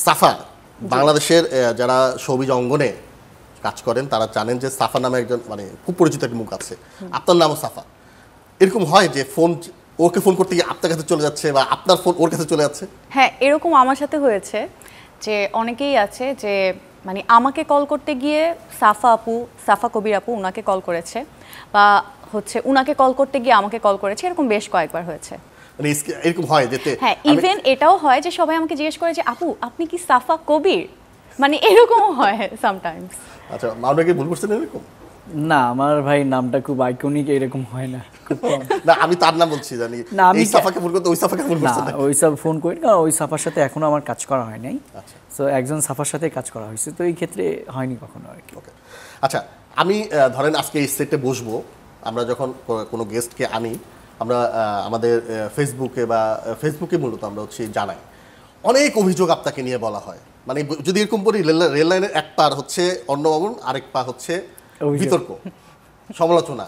সাফা বাংলাদেশের যারা শোবিজ অঙ্গনে কাজ করেন তারা জানেন যে সাফা নামে একজন মানে খুব পরিচিত একটা মুখ আছে। আপনার নামও সাফা। এরকম হয় যে ওকে ফোন করতে গিয়ে আপনার কাছে চলে যাচ্ছে বা আপনার ফোন ওর কাছে চলে যাচ্ছে? হ্যাঁ, এরকম আমার সাথে হয়েছে যে অনেকেই আছে যে মানে আমাকে কল করতে গিয়ে সাফা কবির আপু উনাকে কল করেছে, বা হচ্ছে উনাকে কল করতে গিয়ে আমাকে কল করেছে, এরকম বেশ কয়েকবার হয়েছে। মানে এরকম হয় যেতে হ্যাঁ, ইভেন এটাও হয় যে সবাই আমাকে জিজ্ঞেস করে যে আপু আপনি কি সাফা কবির, মানে এরকমও হয় সামটাইমস। আচ্ছা, মামলা কি ভুল করছেন এরকম? না, আমার ভাই নামটা খুব আইকনিক, এরকম হয় না, খুব কম। না, আমি তার নাম বলছি, জানি না, আমি এই সাফাকে ভুল করতে ওই সাফাকে ভুল না, করছেন না ওই সব ফোন করি, কারণ ওই সাফার সাথে এখনো আমার কাজ করা হয় নাই। আচ্ছা, সো একজন সাফার সাথে কাজ করা হয়েছে, তো এই ক্ষেত্রে হয়নি কখনো আর কি। ওকে। আচ্ছা, আমি ধরেন আজকে এই সেটে বসবো, আমরা যখন কোনো গেস্টকে আনি আমরা আমাদের ফেসবুকে মূলত আমরা হচ্ছে জানাই অনেক অভিযোগ আপনাকে নিয়ে বলা হয়। মানে যদি এরকম করি রেল লাইনের এক পার হচ্ছে অন্নভবন, আরেক পা হচ্ছে বিতর্ক সমালোচনা,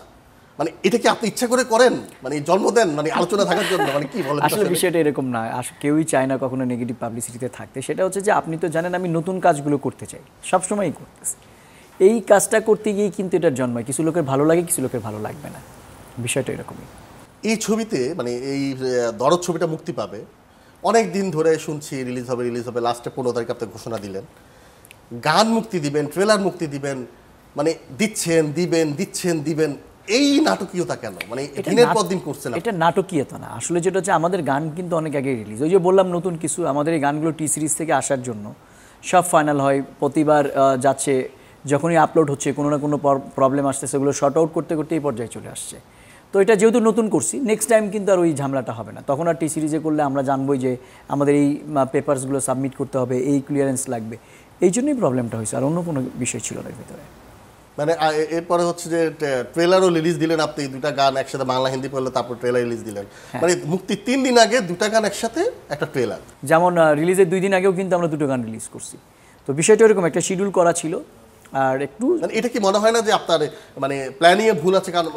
মানে এটা কি আপনি ইচ্ছা করে করেন, মানে জন্ম দেন মানে আলোচনা থাকার জন্য, মানে কি বলেন? আসলে বিষয়টা এরকম না, কেউই চায় না কখনো নেগেটিভ পাবলিসিটিতে থাকতে। সেটা হচ্ছে যে আপনি তো জানেন আমি নতুন কাজগুলো করতে চাই, সবসময়ই করতেছি। এই কাজটা করতে গিয়ে কিন্তু এটার জন্মায় কিছু লোকের ভালো লাগে, কিছু লোকের ভালো লাগবে না, বিষয়টা এরকমই। এই ছবিতে মানে এই দরদ ছবিটা মুক্তি পাবে অনেক দিন ধরে শুনছি, রিলিজ হবে লাস্টে 15 তারিখ আপনি ঘোষণা দিলেন। গান মুক্তি দিবেন, ট্রেলার মুক্তি দিবেন, মানে দিবেন, এই নাটকীয়তা কেন? মানে দিনের পর দিন করছেন এটা নাটকীয়তা না, আসলে যেটা হচ্ছে আমাদের গান কিন্তু অনেক আগে রিলিজ। ওই যে বললাম নতুন কিছু, আমাদের এই গানগুলো টি সিরিজ থেকে আসার জন্য সব ফাইনাল হয়, প্রতিবার যাচ্ছে, যখনই আপলোড হচ্ছে কোনো না কোনো প্রবলেম আসছে, সেগুলো শর্ট আউট করতে করতে এই পর্যায়ে চলে আসছে। তো এটা যেহেতু নতুন করছি, নেক্সট টাইম কিন্তু আর ওই ঝামেলাটা হবে না। তখন আর টি সিরিজে করলে আমরা জানবই যে আমাদের এই পেপারসগুলো সাবমিট করতে হবে, এই ক্লিয়ারেন্স লাগবে, এই জন্যই প্রবলেমটা হয়েছে, আর অন্য কোনো বিষয় ছিল না ভিতরে। মানে এরপরে হচ্ছে যে ট্রেলারও রিলিজ দিলেন আপনি, দুটা গান একসাথে, বাংলা হিন্দি পড়লে তারপর ট্রেলার রিলিজ দিলেন, মানে মুক্তি 3 দিন আগে দুটা গান একসাথে একটা ট্রেলার। যেমন রিলিজের 2 দিন আগেও কিন্তু আমরা দুটো গান রিলিজ করছি। তো বিষয়টা এরকম একটা শিডিউল করা ছিল। আর একটু মানে এটা কি মনে হয় না যে আপনার মানে প্ল্যানিং এ ভুল আছে? কারণ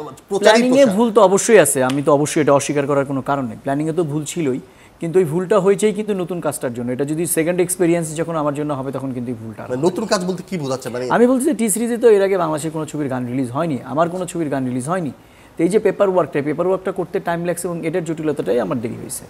প্ল্যানিং এ ভুল তো অবশ্যই আছে, আমি তো অবশ্যই এটা অস্বীকার করার কোনো কারণ নেই। প্ল্যানিং এ তো ভুল ছিলই, কিন্তু ওই ভুলটা হয়েছেই কিন্তু নতুন কাজটার জন্য। এটা যদি সেকেন্ড এক্সপেরিয়েন্স যখন আমার জন্য হবে তখন কিন্তু এই ভুলটা। নতুন কাজ বলতে কি বোঝাচ্ছে? মানে আমি বলছি যে টি সিরিজে তো এর আগে বাংলাদেশের কোনো ছবির গান রিলিজ হয়নি, আমার কোনো ছবির গান রিলিজ হয়নি। তো এই যে পেপার ওয়ার্কটা করতে টাইম লাগছে এবং এটার জটিলতাটাই আমার দেরি হয়েছে।